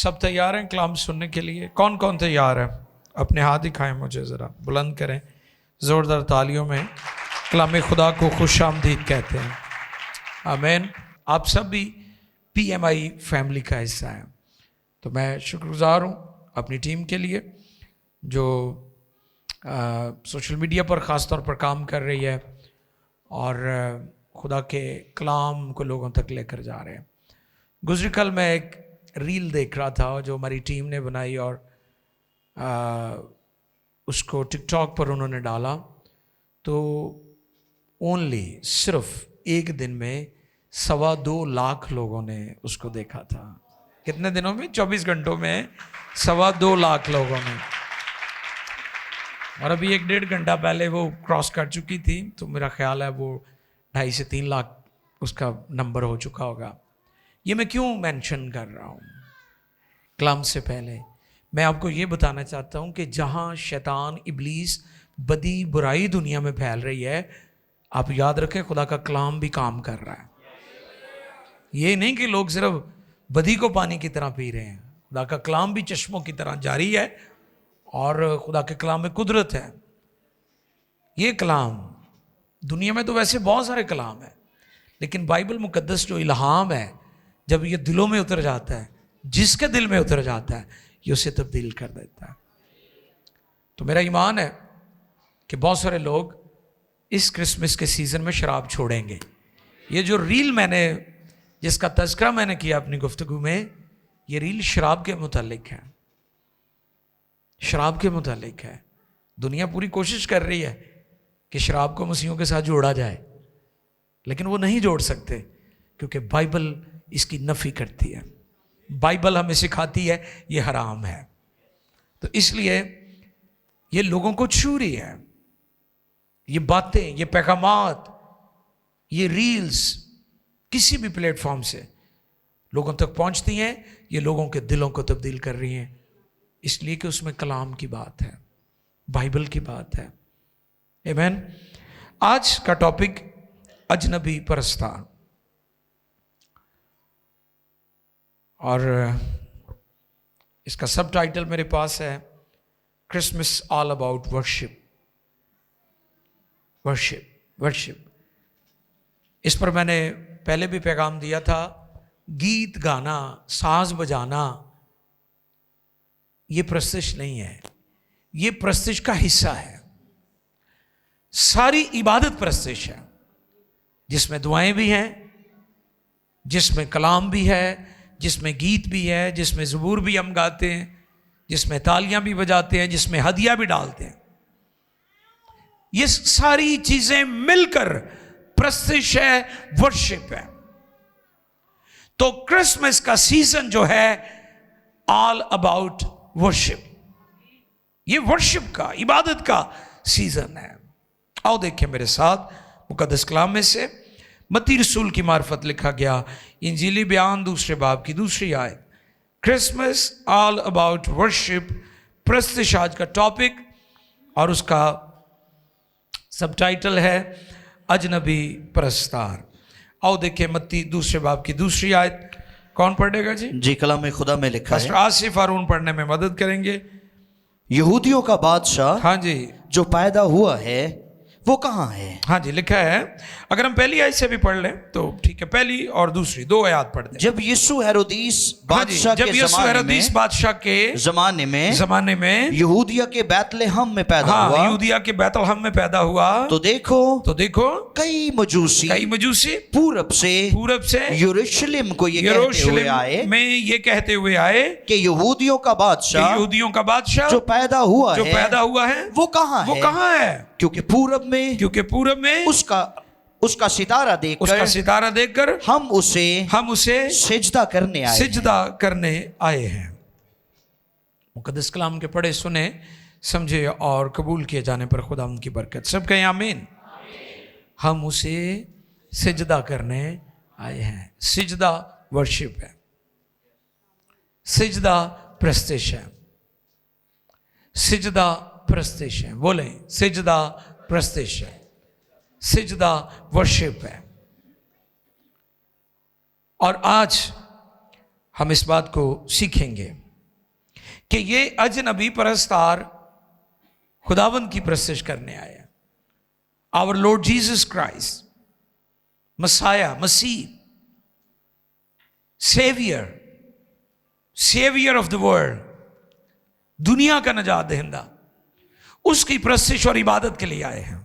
سب تیار ہیں کلام سننے کے لیے؟ کون کون تیار ہے؟ اپنے ہاتھ دکھائیں مجھے ذرا، بلند کریں زوردار تالیوں میں، کلام خدا کو خوش آمدید کہتے ہیں۔ آمین۔ آپ سب بھی پی ایم آئی فیملی کا حصہ ہیں، تو میں شکر گزار ہوں اپنی ٹیم کے لیے جو سوشل میڈیا پر خاص طور پر کام کر رہی ہے اور خدا کے کلام کو لوگوں تک لے کر جا رہے ہیں۔ گزری کل میں ایک ریل دیکھ رہا تھا جو ہماری ٹیم نے بنائی اور اس کو ٹک ٹاک پر انہوں نے ڈالا، تو اونلی صرف ایک دن میں 2.25 لاکھ لوگوں نے اس کو دیکھا تھا۔ کتنے دنوں میں؟ 24 گھنٹوں میں 2.25 لاکھ لوگوں نے، اور ابھی 1-1.5 گھنٹہ پہلے وہ کراس کر چکی تھی، تو میرا خیال ہے وہ 2.5 سے 3 لاکھ اس کا نمبر ہو چکا ہوگا۔ یہ میں کیوں مینشن کر رہا ہوں؟ کلام سے پہلے میں آپ کو یہ بتانا چاہتا ہوں کہ جہاں شیطان ابلیس بدی برائی دنیا میں پھیل رہی ہے، آپ یاد رکھیں خدا کا کلام بھی کام کر رہا ہے۔ یہ نہیں کہ لوگ صرف بدی کو پانی کی طرح پی رہے ہیں، خدا کا کلام بھی چشموں کی طرح جاری ہے، اور خدا کے کلام میں قدرت ہے۔ یہ کلام دنیا میں تو ویسے بہت سارے کلام ہیں، لیکن بائبل مقدس جو الہام ہے، جب یہ دلوں میں اتر جاتا ہے، جس کے دل میں اتر جاتا ہے، یہ اسے تبدیل کر دیتا ہے۔ تو میرا ایمان ہے کہ بہت سارے لوگ اس کرسمس کے سیزن میں شراب چھوڑیں گے۔ یہ جو ریل میں نے جس کا تذکرہ میں نے کیا اپنی گفتگو میں، یہ ریل شراب کے متعلق ہے، شراب کے متعلق ہے۔ دنیا پوری کوشش کر رہی ہے کہ شراب کو مسیحیوں کے ساتھ جوڑا جائے، لیکن وہ نہیں جوڑ سکتے، کیونکہ بائبل اس کی نفی کرتی ہے۔ بائبل ہمیں سکھاتی ہے یہ حرام ہے، تو اس لیے یہ لوگوں کو چھو رہی ہے۔ یہ باتیں، یہ پیغامات، یہ ریلز کسی بھی پلیٹ فارم سے لوگوں تک پہنچتی ہیں، یہ لوگوں کے دلوں کو تبدیل کر رہی ہیں، اس لیے کہ اس میں کلام کی بات ہے، بائبل کی بات ہے۔ آمین۔ آج کا ٹاپک اجنبی پرستار، اور اس کا سب ٹائٹل میرے پاس ہے Christmas all about worship. Worship اس پر میں نے پہلے بھی پیغام دیا تھا۔ گیت گانا، ساز بجانا یہ پرستش نہیں ہے، یہ پرستش کا حصہ ہے۔ ساری عبادت پرستش ہے، جس میں دعائیں بھی ہیں، جس میں کلام بھی ہے، جس میں گیت بھی ہے، جس میں زبور بھی ہم گاتے ہیں، جس میں تالیاں بھی بجاتے ہیں، جس میں ہدیہ بھی ڈالتے ہیں۔ یہ ساری چیزیں مل کر پرستش ہے، ورشپ ہے۔ تو کرسمس کا سیزن جو ہے آل اباؤٹ ورشپ، یہ ورشپ کا، عبادت کا سیزن ہے۔ آؤ دیکھیں میرے ساتھ مقدس کلام میں سے متی رسول کی معرفت لکھا گیا انجیلی بیان 2 باب کی 2 آیت۔ کرسمس آل اباؤٹ ورشپ، پرستش آج کا ٹاپک، اور اس کا سب ٹائٹل ہے اجنبی پرستار۔ آؤ دیکھیں متی 2 باب کی 2 آیت۔ کون پڑھے گا جی؟ جی، کلام خدا میں لکھا ہے۔ پاسٹر آصف ہارون پڑھنے میں مدد کریں گے۔ یہودیوں کا بادشاہ ہاں جی، جو پیدا ہوا ہے وہ کہاں ہے؟ ہاں جی لکھا ہے۔ اگر ہم پہلی آیت سے بھی پڑھ لیں تو ٹھیک ہے، پہلی اور دوسری 2 آیات پڑھ دیں۔ جب یسوع ہیرودیس ہاں جی، بادشاہ جب کے یسوع ہیرودیس بادشاہ کے زمانے میں یہودیہ کے بیت لحم میں پیدا ہاں ہوا، یہودیہ کے بیت لحم میں پیدا ہوا، تو دیکھو کئی مجوسی پورب سے یروشلم کو یہ کہتے ہوئے آئے میں یہ کہتے ہوئے آئے کہ یہودیوں کا بادشاہ جو پیدا ہوا ہے وہ کہاں ہے؟ کیونکہ پورب میں اس کا ستارہ دیکھ کر ہم اسے سجدہ کرنے آئے ہیں۔ مقدس کلام کے پڑھے سنے سمجھے اور قبول کیے جانے پر خدا ان کی برکت۔ سب کہیں آمین۔ ہم اسے سجدہ کرنے آئے ہیں۔ سجدہ ورشپ ہے، سجدہ پرستش ہے، سجدہ پرستش ہے۔ بولیں سجدہ پرستش ہے، سجدہ ورشپ ہے۔ اور آج ہم اس بات کو سیکھیں گے کہ یہ اجنبی پرستار خداوند کی پرستش کرنے آیا. آور لارڈ جیسس کرائسٹ، مسایا، مسیح، سیویئر آف دا ورلڈ، دنیا کا نجات دہندہ، اس کی پرستش اور عبادت کے لیے آئے ہیں.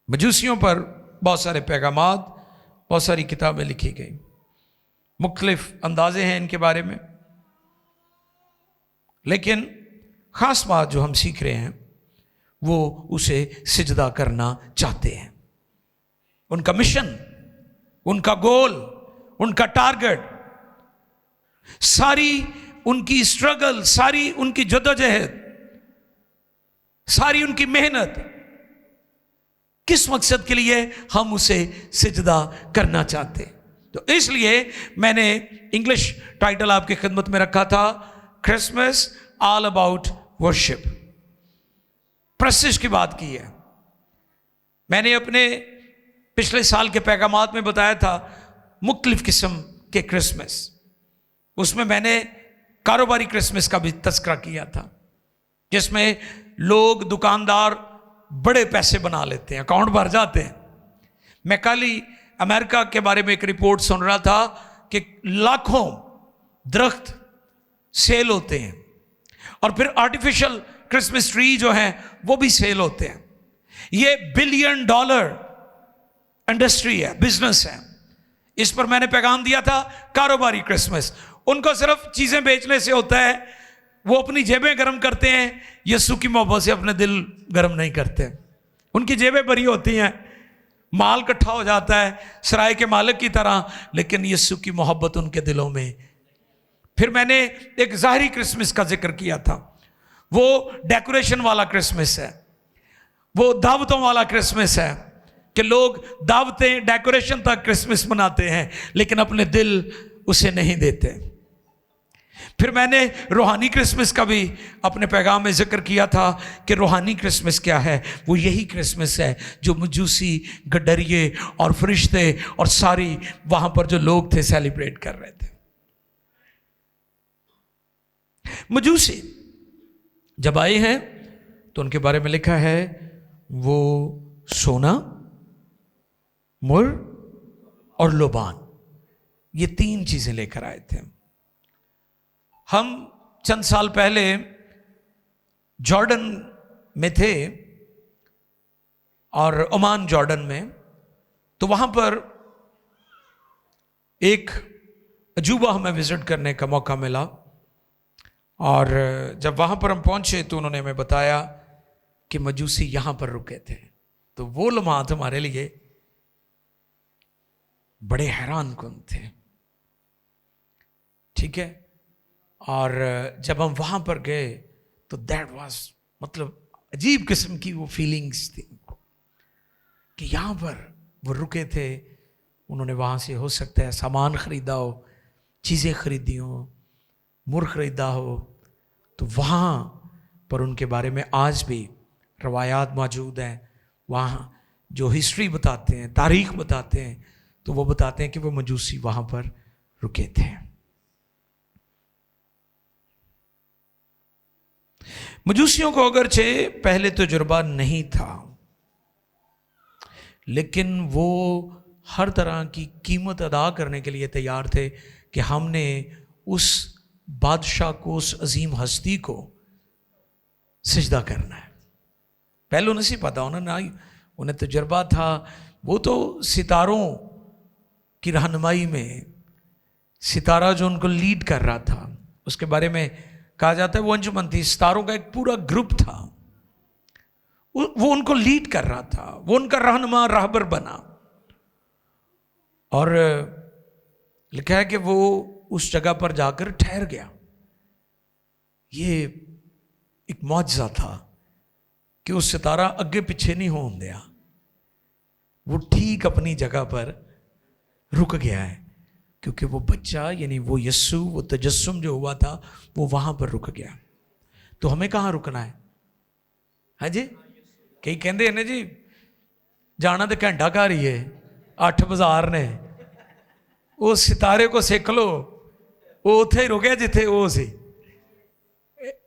مجوسیوں پر بہت سارے پیغامات، بہت ساری کتابیں لکھی گئی، مختلف اندازے ہیں ان کے بارے میں، لیکن خاص بات جو ہم سیکھ رہے ہیں وہ اسے سجدہ کرنا چاہتے ہیں. ان کا مشن، ان کا گول، ان کا ٹارگٹ، ساری ان کی اسٹرگل، ساری ان کی جدوجہد، ساری ان کی محنت کس مقصد کے لیے؟ ہم اسے سجدہ کرنا چاہتے. تو اس لیے میں نے انگلش ٹائٹل آپ کی خدمت میں رکھا تھا، کرسمس آل اباؤٹ ورشپ. پرستش کی بات کی ہے. میں نے اپنے پچھلے سال کے پیغامات میں بتایا تھا مختلف قسم کے کرسمس. اس میں نے کاروباری کرسمس کا بھی تذکرہ کیا تھا، جس میں لوگ، دکاندار بڑے پیسے بنا لیتے ہیں، اکاؤنٹ بھر جاتے ہیں. میں کل ہی امریکہ کے بارے میں ایک رپورٹ سن رہا تھا کہ لاکھوں درخت سیل ہوتے ہیں، اور پھر آرٹیفیشل کرسمس ٹری جو ہیں وہ بھی سیل ہوتے ہیں. یہ $1 بلین انڈسٹری ہے، بزنس ہے. اس پر میں نے پیغام دیا تھا کاروباری کرسمس. ان کو صرف چیزیں بیچنے سے ہوتا ہے، وہ اپنی جیبیں گرم کرتے ہیں، یسوع کی محبت سے اپنے دل گرم نہیں کرتے. ان کی جیبیں بھری ہوتی ہیں، مال اکٹھا ہو جاتا ہے سرائے کے مالک کی طرح، لیکن یسوع کی محبت ان کے دلوں میں. پھر میں نے ایک ظاہری کرسمس کا ذکر کیا تھا، وہ ڈیکوریشن والا کرسمس ہے، وہ دعوتوں والا کرسمس ہے کہ لوگ دعوتیں، ڈیکوریشن تک کرسمس مناتے ہیں لیکن اپنے دل اسے نہیں دیتے. پھر میں نے روحانی کرسمس کا بھی اپنے پیغام میں ذکر کیا تھا کہ روحانی کرسمس کیا ہے. وہ یہی کرسمس ہے جو مجوسی، گڈریے اور فرشتے اور ساری وہاں پر جو لوگ تھے سیلیبریٹ کر رہے تھے. مجوسی جب آئے ہیں تو ان کے بارے میں لکھا ہے وہ سونا، مر اور لوبان، یہ 3 چیزیں لے کر آئے تھے. ہم چند سال پہلے جارڈن میں تھے، اور عمان جارڈن میں، تو وہاں پر ایک عجوبہ ہمیں وزٹ کرنے کا موقع ملا. اور جب وہاں پر ہم پہنچے تو انہوں نے ہمیں بتایا کہ مجوسی یہاں پر رکے تھے. تو وہ لمحات ہمارے لیے بڑے حیران کن تھے. ٹھیک ہے، اور جب ہم وہاں پر گئے تو دیٹ واز مطلب عجیب قسم کی وہ فیلنگز تھی کہ یہاں پر وہ رکے تھے. انہوں نے وہاں سے ہو سکتا ہے سامان خریدا ہو، چیزیں خریدی ہوں، مر خریدا ہو. تو وہاں پر ان کے بارے میں آج بھی روایات موجود ہیں. وہاں جو ہسٹری بتاتے ہیں، تاریخ بتاتے ہیں، تو وہ بتاتے ہیں کہ وہ مجوسی وہاں پر رکے تھے. مجوسیوں کو اگرچہ پہلے تجربہ نہیں تھا، لیکن وہ ہر طرح کی قیمت ادا کرنے کے لیے تیار تھے کہ ہم نے اس بادشاہ کو، اس عظیم ہستی کو سجدہ کرنا ہے. پہلے انہیں نہیں پتا، انہیں تجربہ تھا. وہ تو ستاروں کی رہنمائی میں، ستارہ جو ان کو لیڈ کر رہا تھا، اس کے بارے میں کہا جاتا ہے وہ انجمن تھی، ستاروں کا ایک پورا گروپ تھا، وہ ان کو لیڈ کر رہا تھا، وہ ان کا رہنما، راہبر بنا. اور لکھا ہے کہ وہ اس جگہ پر جا کر ٹھہر گیا. یہ ایک معجزہ تھا کہ اس ستارہ اگے پیچھے نہیں ہون دیا، وہ ٹھیک اپنی جگہ پر رک گیا ہے، کیونکہ وہ بچہ یعنی وہ یسوع، وہ تجسم جو ہوا تھا وہ وہاں پر رک گیا. تو ہمیں کہاں رکنا ہے؟ ہاں جی، کئی کہندے ہیں نا جی جانا تو گھنٹہ گھر ہی ہے، 8 بازار نے، ਉਹ ਸਿਤਾਰੇ ਕੋ ਸਿੱਖ ਲੋ, ਉਹ ਉੱਥੇ ਹੀ ਰੁਕਿਆ ਜਿੱਥੇ ਉਹ ਸੀ,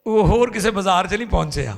ਉਹ ਹੋਰ ਕਿਸੇ ਬਾਜ਼ਾਰ 'ਚ ਨਹੀਂ ਪਹੁੰਚਿਆ।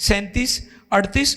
37, 38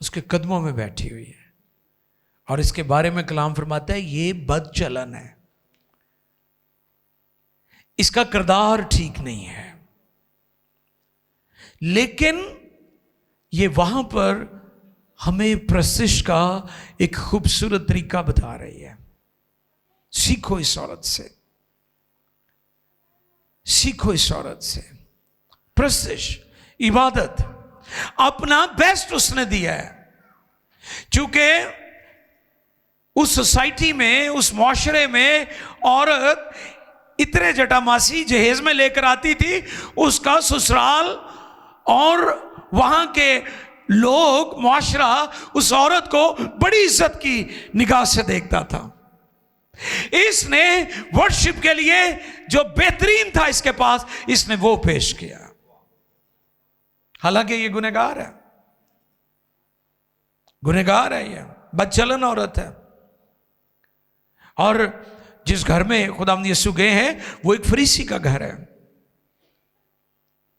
اس کے قدموں میں بیٹھی ہوئی ہے، اور اس کے بارے میں کلام فرماتا ہے یہ بد چلن ہے، اس کا کردار ٹھیک نہیں ہے، لیکن یہ وہاں پر ہمیں پرستش کا ایک خوبصورت طریقہ بتا رہی ہے. سیکھو اس عورت سے، سیکھو اس عورت سے. پرستش، عبادت، اپنا بیسٹ اس نے دیا ہے. چونکہ اس سوسائٹی میں، اس معاشرے میں عورت اتنے جٹاماسی جہیز میں لے کر آتی تھی، اس کا سسرال اور وہاں کے لوگ، معاشرہ اس عورت کو بڑی عزت کی نگاہ سے دیکھتا تھا. اس نے ورشپ کے لیے جو بہترین تھا اس کے پاس، اس نے وہ پیش کیا، حالانکہ یہ گنہگار ہے، گنہگار ہے، یہ بدچلن عورت ہے. اور جس گھر میں خداوند یسوع گئے ہیں وہ ایک فریسی کا گھر ہے،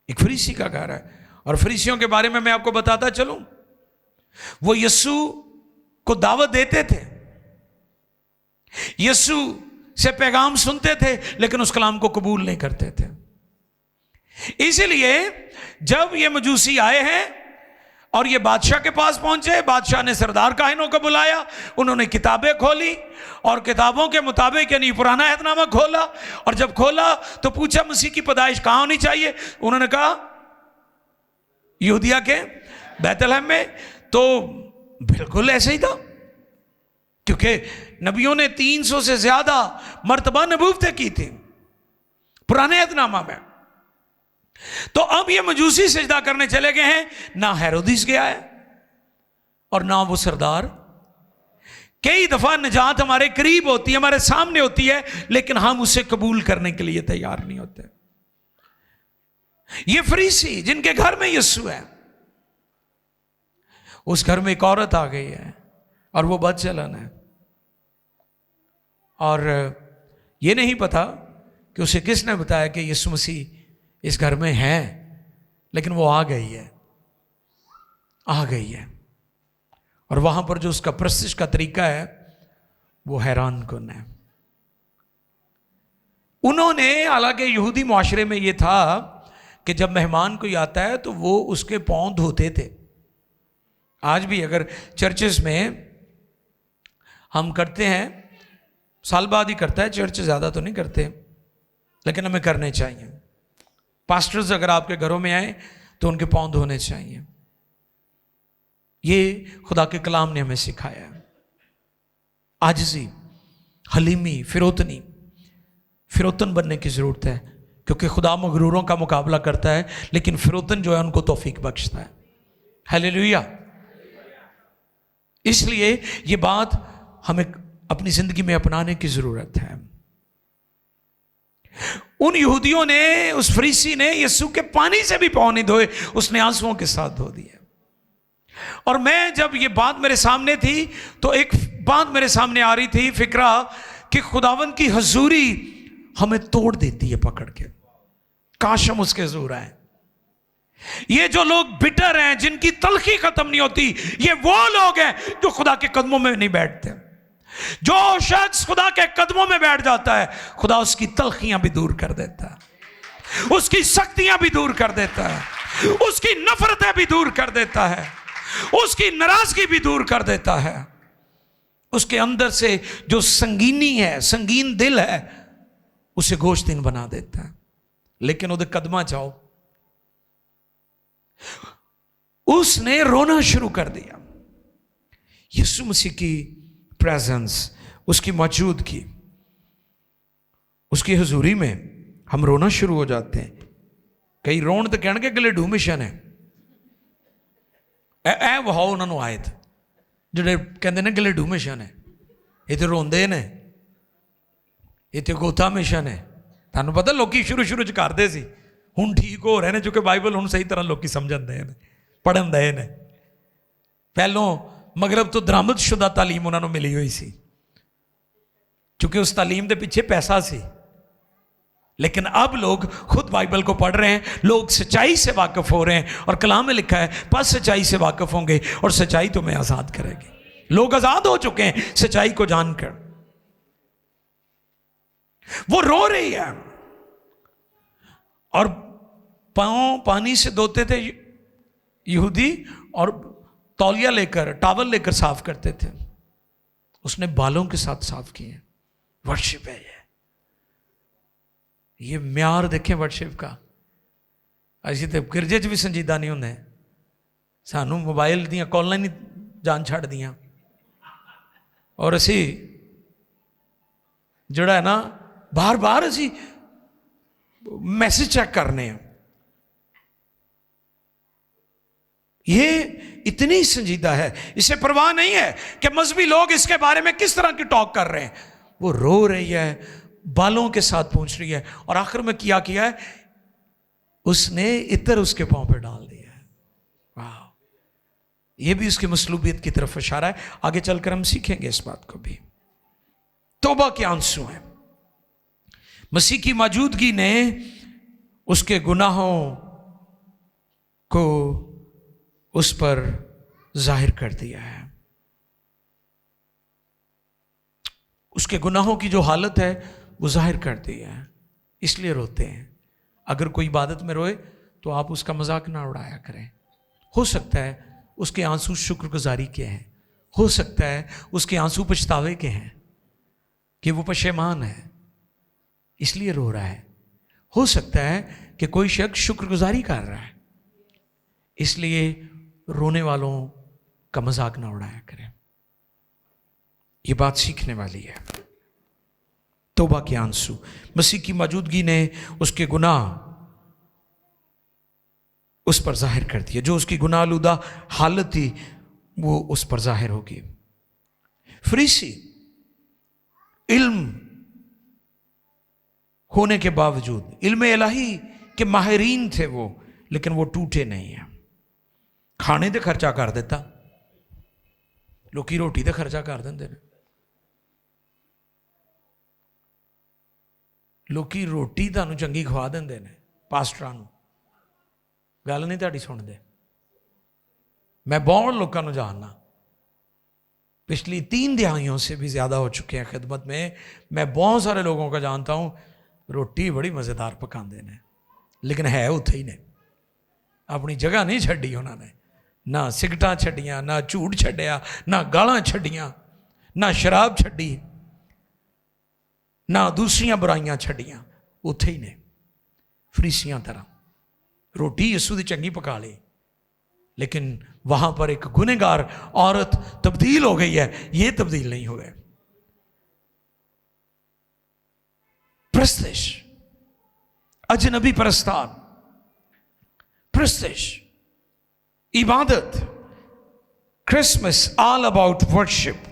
ایک فریسی کا گھر ہے. اور فریسیوں کے بارے میں آپ کو بتاتا چلوں، وہ یسوع کو دعوت دیتے تھے، یسوع سے پیغام سنتے تھے، لیکن اس کلام کو قبول نہیں کرتے تھے. اسی لیے جب یہ مجوسی آئے ہیں اور یہ بادشاہ کے پاس پہنچے، بادشاہ نے سردار کاہنوں کو بلایا، انہوں نے کتابیں کھولی اور کتابوں کے مطابق یعنی پرانا عہد نامہ کھولا، اور جب کھولا تو پوچھا مسیح کی پیدائش کہاں ہونی چاہیے؟ انہوں نے کہا یہودیہ کے بیت لحم میں. تو بالکل ایسے ہی تھا، کیونکہ نبیوں نے 300 سے زیادہ مرتبہ نبوتیں کی تھی پرانے عہد نامہ میں. تو اب یہ مجوسی سجدہ کرنے چلے گئے ہیں، نہ ہیرودیس گیا ہے اور نہ وہ سردار. کئی دفعہ نجات ہمارے قریب ہوتی ہے، ہمارے سامنے ہوتی ہے، لیکن ہم اسے قبول کرنے کے لیے تیار نہیں ہوتے. یہ فریسی جن کے گھر میں یسوع ہے، اس گھر میں ایک عورت آ گئی ہے اور وہ بد چلن ہے، اور یہ نہیں پتا کہ اسے کس نے بتایا کہ یسوع مسیح اس گھر میں ہے، لیکن وہ آ گئی ہے، آ گئی ہے. اور وہاں پر جو اس کا پرستش کا طریقہ ہے وہ حیران کن ہے. انہوں نے، حالانکہ یہودی معاشرے میں یہ تھا کہ جب مہمان کوئی آتا ہے تو وہ اس کے پاؤں دھوتے تھے. آج بھی اگر چرچز میں ہم کرتے ہیں، سال بعد ہی کرتا ہے چرچ، زیادہ تو نہیں کرتے، لیکن ہمیں کرنے چاہیے. پاسٹرز اگر آپ کے گھروں میں آئیں تو ان کے پاؤں دھونے چاہیے. یہ خدا کے کلام نے ہمیں سکھایا ہے. عاجزی، حلیمی، فروتن بننے کی ضرورت ہے، کیونکہ خدا مغروروں کا مقابلہ کرتا ہے، لیکن فروتن جو ہے ان کو توفیق بخشتا ہے. ہیلیلویا. اس لیے یہ بات ہمیں اپنی زندگی میں اپنانے کی ضرورت ہے. ان یہودیوں نے، اس فریسی نے یسوع کے پانی سے بھی پاؤں نہیں دھوئے، اس نے آنسوؤں کے ساتھ دھو دیے. اور میں جب یہ بات میرے سامنے تھی تو ایک بات میرے سامنے آ رہی تھی، فکرہ کہ خداوند کی حضوری ہمیں توڑ دیتی ہے پکڑ کے. کاش ہم اس کے حضور آئیں. یہ جو لوگ بٹر ہیں، جن کی تلخی ختم نہیں ہوتی، یہ وہ لوگ ہیں جو خدا کے قدموں میں نہیں بیٹھتے. جو شخص خدا کے قدموں میں بیٹھ جاتا ہے، خدا اس کی تلخیاں بھی دور کر دیتا ہے، اس کی سختیاں بھی دور کر دیتا ہے، اس کی نفرتیں بھی دور کر دیتا ہے، اس کی ناراضگی بھی دور کر دیتا ہے. اس کے اندر سے جو سنگینی ہے، سنگین دل ہے، اسے گوشتین بنا دیتا ہے. لیکن وہ قدمہ چاہو، اس نے رونا شروع کر دیا. یسوع مسیح کی پریزنس، اس کی موجودگی، اس کی حضوری میں ہم رونا شروع ہو جاتے ہیں. کئی رون تو کہنے کے گلے ڈو مشن ہے، اے وہاؤ انہوں نے آئے تھے جڑے کہندے نے گلے ڈو مشن ہے. یہ تو روندے نے، یہ تو گوتا مشن ہے. تانوں پتہ لوکی شروع کرتے سی، ہن ٹھیک ہو رہے ہیں، چونکہ بائبل ہن صحیح طرح لوکی سمجھن دے نے، پڑھن دے نے. پہلوں مغرب تو درامد شدہ تعلیم انہوں نے ملی ہوئی سی، چونکہ اس تعلیم دے پیچھے پیسہ سی. لیکن اب لوگ خود بائبل کو پڑھ رہے ہیں, لوگ سچائی سے واقف ہو رہے ہیں, اور کلام میں لکھا ہے پس سچائی سے واقف ہوں گے اور سچائی تمہیں آزاد کرے گی. لوگ آزاد ہو چکے ہیں سچائی کو جان کر. وہ رو رہی ہے اور پاؤں پانی سے دھوتے تھے یہودی, اور تولیہ لے کر, ٹاول لے کر صاف کرتے تھے. اس نے بالوں کے ساتھ صاف کیے. ورشپ ہے یہ معیار دیکھیں ورشپ کا. اسی تو گرجے چ بھی سنجیدہ نہیں ہوندے, سانو موبائل دیا کالیں نہیں جان چھڑ دیاں, اور اسی جڑا ہے نا بار بار اسی میسج چیک کرنے ہیں. یہ اتنی سنجیدہ ہے, اسے پرواہ نہیں ہے کہ مذہبی لوگ اس کے بارے میں کس طرح کی ٹاک کر رہے ہیں. وہ رو رہی ہے, بالوں کے ساتھ پہنچ رہی ہے, اور آخر میں کیا ہے, اس نے عطر اس کے پاؤں پہ ڈال دیا ہے. واہ, یہ بھی اس کی مصلوبیت کی طرف اشارہ ہے. آگے چل کر ہم سیکھیں گے اس بات کو بھی. توبہ کے آنسو ہیں. مسیح کی موجودگی نے اس کے گناہوں کو اس پر ظاہر کر دیا ہے. اس کے گناہوں کی جو حالت ہے وہ ظاہر کر دیا ہے, اس لیے روتے ہیں. اگر کوئی عبادت میں روئے تو آپ اس کا مذاق نہ اڑایا کریں. ہو سکتا ہے اس کے آنسو شکر گزاری کے ہیں, ہو سکتا ہے اس کے آنسو پچھتاوے کے ہیں کہ وہ پشیمان ہے اس لیے رو رہا ہے. ہو سکتا ہے کہ کوئی شخص شکر گزاری کر رہا ہے, اس لیے رونے والوں کا مذاق نہ اڑایا کریں. یہ بات سیکھنے والی ہے. توبہ کے آنسو. مسیح کی موجودگی نے اس کے گناہ اس پر ظاہر کر دیا. جو اس کی گناہ آلودہ حالت تھی وہ اس پر ظاہر ہوگی. فریسی علم ہونے کے باوجود, علم الہی کے ماہرین تھے وہ, لیکن وہ ٹوٹے نہیں ہیں. کھانے تے خرچہ کر دیتا, لوکی روٹی تے خرچہ کر دیں. لوکی روٹی تانوں چنگی کھوا دیں پاسٹراں نوں, گل نہیں تہاڈی سنتے. میں بہت لوگوں کو جاننا, پچھلی 3 دہائیوں سے بھی زیادہ ہو چکے ہیں خدمت میں. میں بہت سارے لوگوں کا جانتا ہوں روٹی بڑی مزیدار پکاندے نے, لیکن ہے اتھے ہی نے, اپنی جگہ نہیں چھڈی انہوں نے. نہ سگٹاں چھڈیاں, نہ جھوٹ چھڈیا, نہ گالاں چھڈیاں, نہ شراب چھڈی, نہ دوسریاں برائیاں چھڈیاں. اتھے ہی نے فریسیاں طرح. روٹی یسوع دی چنگی پکا لی, لیکن وہاں پر ایک گنہگار عورت تبدیل ہو گئی ہے, یہ تبدیل نہیں ہو گئے. پرستش, اجنبی پرستان, پرستش, عبادت, کرسمس آل اباؤٹ ورشپ.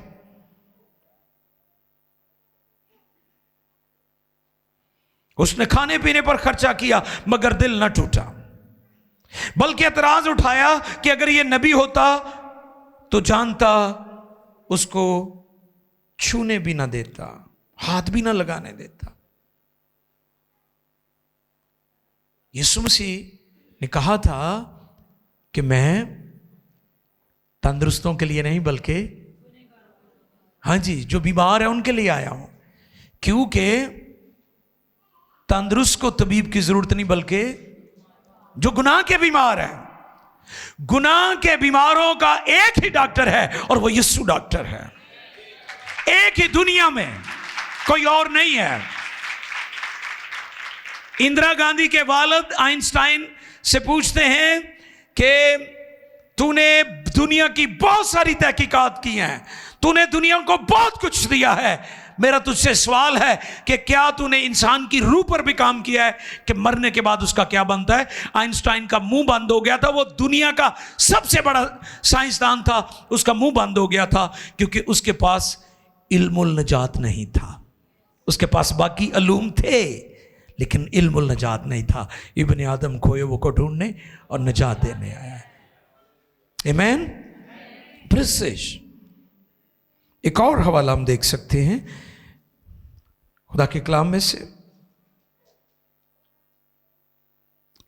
اس نے کھانے پینے پر خرچہ کیا مگر دل نہ ٹوٹا, بلکہ اعتراض اٹھایا کہ اگر یہ نبی ہوتا تو جانتا, اس کو چھونے بھی نہ دیتا, ہاتھ بھی نہ لگانے دیتا. یسوع مسیح نے کہا تھا کہ میں تندرستوں کے لیے نہیں بلکہ ہاں جی جو بیمار ہیں ان کے لیے آیا ہوں. کیونکہ تندرست کو طبیب کی ضرورت نہیں بلکہ جو گناہ کے بیمار ہیں. گناہ کے بیماروں کا ایک ہی ڈاکٹر ہے اور وہ یسوع ڈاکٹر ہے. ایک ہی دنیا میں کوئی اور نہیں ہے. اندرا گاندھی کے والد آئنسٹائن سے پوچھتے ہیں کہ تو نے دنیا کی بہت ساری تحقیقات کی ہیں, تو نے دنیا کو بہت کچھ دیا ہے, میرا تجھ سے سوال ہے کہ کیا تو نے انسان کی روح پر بھی کام کیا ہے کہ مرنے کے بعد اس کا کیا بنتا ہے. آئنسٹائن کا منہ بند ہو گیا تھا, وہ دنیا کا سب سے بڑا سائنسدان تھا, اس کا منہ بند ہو گیا تھا کیونکہ اس کے پاس علم النجات نہیں تھا. اس کے پاس باقی علوم تھے لیکن علم النجات نہیں تھا. ابن آدم کھوئے وہ کو ڈھونڈنے اور نجات دینے آیا ہے. آمین. پرسش. ایک اور حوالہ ہم دیکھ سکتے ہیں خدا کے کلام میں سے,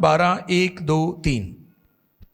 12:1-2-3।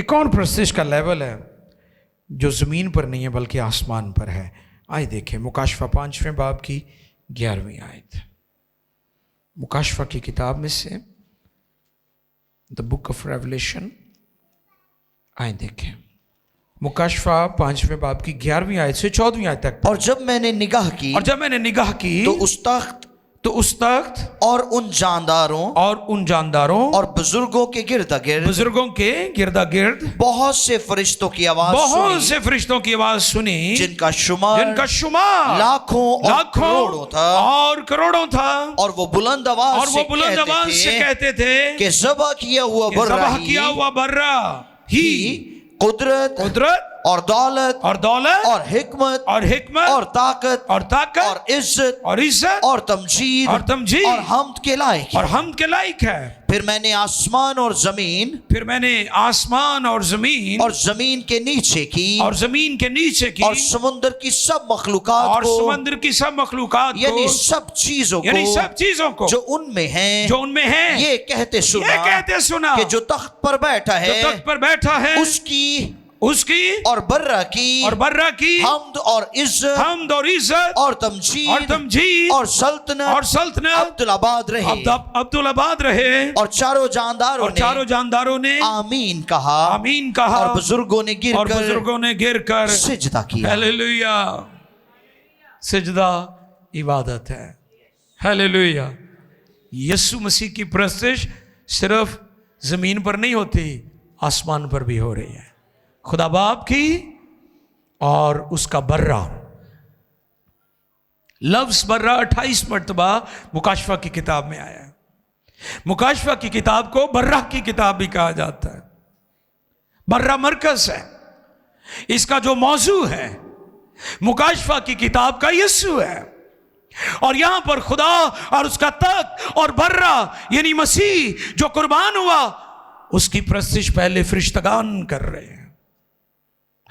ایک اور پرستش کا لیول ہے جو زمین پر نہیں ہے بلکہ آسمان پر ہے. آئے دیکھیں مکاشفہ 5ویں باب کی 11ویں آیت. مکاشفہ کی کتاب میں سے دا بک آف ریولیشن. آئے دیکھیں مکاشفہ 5ویں باب کی 11ویں آیت سے 14ویں آیت تک. اور جب میں نے نگاہ کی تو اس تخت اور ان جانداروں اور بزرگوں کے گردا گرد بہت سے فرشتوں کی آواز سنی جن کا شمار لاکھوں اور کروڑوں تھا. اور وہ بلند آواز سے کہتے تھے کہ ذبح کیا ہوا برا ہی قدرت اور دولت اور حکمت اور طاقت اور عزت اور تمجید اور حمد کے لائق ہے. پھر میں نے آسمان اور زمین کے نیچے کی اور سمندر کی سب مخلوقات یعنی سب چیزوں کو جو ان میں ہیں یہ کہتے سنا کہ جو تخت پر بیٹھا ہے اس کی اور برا کی حمد اور عزت اور تمجید اور سلطنت عبدالآباد رہے. اور چاروں جانداروں نے آمین کہا اور بزرگوں نے گر کر سجدہ کیا. ہیلیلویا. سجدہ عبادت ہے. ہیلیلویا. یسوع مسیح کی پرستش صرف زمین پر نہیں ہوتی، آسمان پر بھی ہو رہی ہے. خدا باپ کی اور اس کا برا. لفظ برا 28 مرتبہ مکاشفہ کی کتاب میں آیا ہے. مکاشفہ کی کتاب کو برا کی کتاب بھی کہا جاتا ہے. برا مرکز ہے. اس کا جو موضوع ہے مکاشفہ کی کتاب کا یسوع ہے. اور یہاں پر خدا اور اس کا تخت اور برا یعنی مسیح جو قربان ہوا اس کی پرستش پہلے فرشتگان کر رہے ہیں.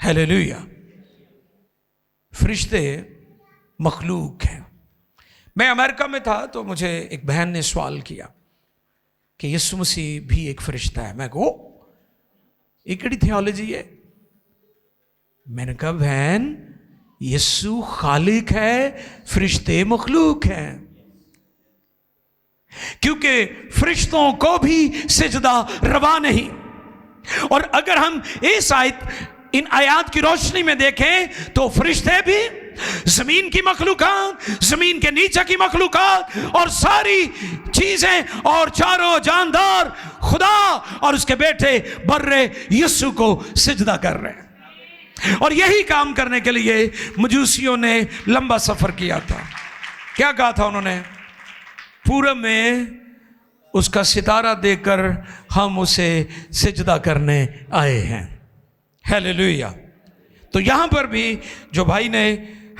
ہیلیلویا. فرشتے مخلوق ہیں. میں امریکہ میں تھا تو مجھے ایک بہن نے سوال کیا کہ یسوع مسیح بھی ایک فرشتہ ہے. میں کہو یہ کیڑی تھیولوجی ہے؟ میں نے کہا بہن یسوع خالق ہے، فرشتے مخلوق ہیں. کیونکہ فرشتوں کو بھی سجدہ روا نہیں. اور اگر ہم ان آیات کی روشنی میں دیکھیں تو فرشتے بھی، زمین کی مخلوقات، زمین کے نیچے کی مخلوقات اور ساری چیزیں اور چاروں جاندار خدا اور اس کے بیٹے برے یسوع کو سجدہ کر رہے ہیں. اور یہی کام کرنے کے لیے مجوسیوں نے لمبا سفر کیا تھا. کیا کہا تھا انہوں نے؟ پورب میں اس کا ستارہ دیکھ کر ہم اسے سجدہ کرنے آئے ہیں. ہیلیلویا. تو یہاں پر بھی جو بھائی نے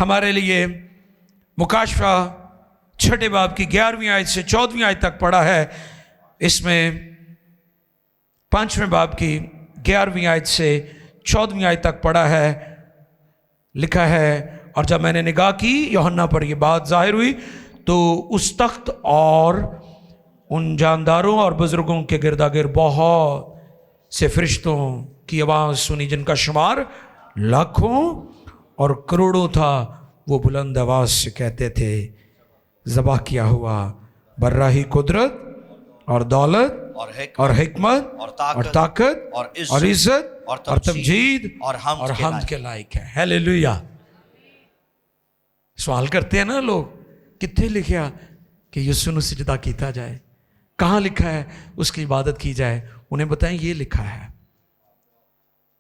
ہمارے لیے مکاشفہ 6 باب کی 11ویں آیت سے 14ویں آیت تک پڑھا ہے، اس میں 5ویں باب کی 11ویں آیت سے 14ویں آیت تک پڑھا ہے. لکھا ہے اور جب میں نے نگاہ کی یوحنا پر یہ بات ظاہر ہوئی تو اس تخت اور ان جانداروں اور بزرگوں کے گردا گرد بہت سے فرشتوں کی آواز سنی جن کا شمار لاکھوں اور کروڑوں تھا. وہ بلند آواز سے کہتے تھے ذبح کیا ہوا برا ہی قدرت اور دولت اور حکمت اور طاقت اور عزت اور تمجید اور حمد کے لائق ہے. ہیلیلویا. سوال کرتے ہیں نا لوگ کتنے لکھا کہ یسوع نو سجدہ کیتا جائے، کہاں لکھا ہے اس کی عبادت کی جائے؟ انہیں بتائیں یہ لکھا ہے.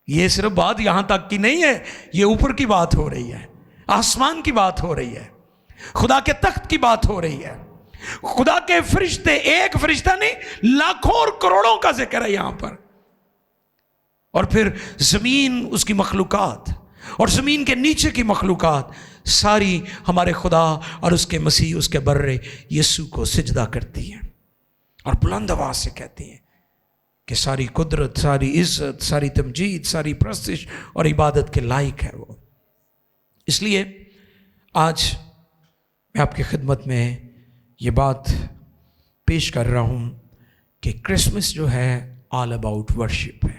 یہ صرف بات یہاں تک کی نہیں ہے، یہ اوپر کی بات ہو رہی ہے، آسمان کی بات ہو رہی ہے، خدا کے تخت کی بات ہو رہی ہے. خدا کے فرشتے، ایک فرشتہ نہیں لاکھوں اور کروڑوں کا ذکر ہے یہاں پر. اور پھر زمین، اس کی مخلوقات اور زمین کے نیچے کی مخلوقات ساری ہمارے خدا اور اس کے مسیح، اس کے برے یسوع کو سجدہ کرتی ہیں اور بلند آواز سے کہتی ہیں کہ ساری قدرت، ساری عزت، ساری تمجید، ساری پرستش اور عبادت کے لائق ہے وہ. اس لیے آج میں آپ کی خدمت میں یہ بات پیش کر رہا ہوں کہ کرسمس جو ہے آل اباؤٹ ورشپ ہے.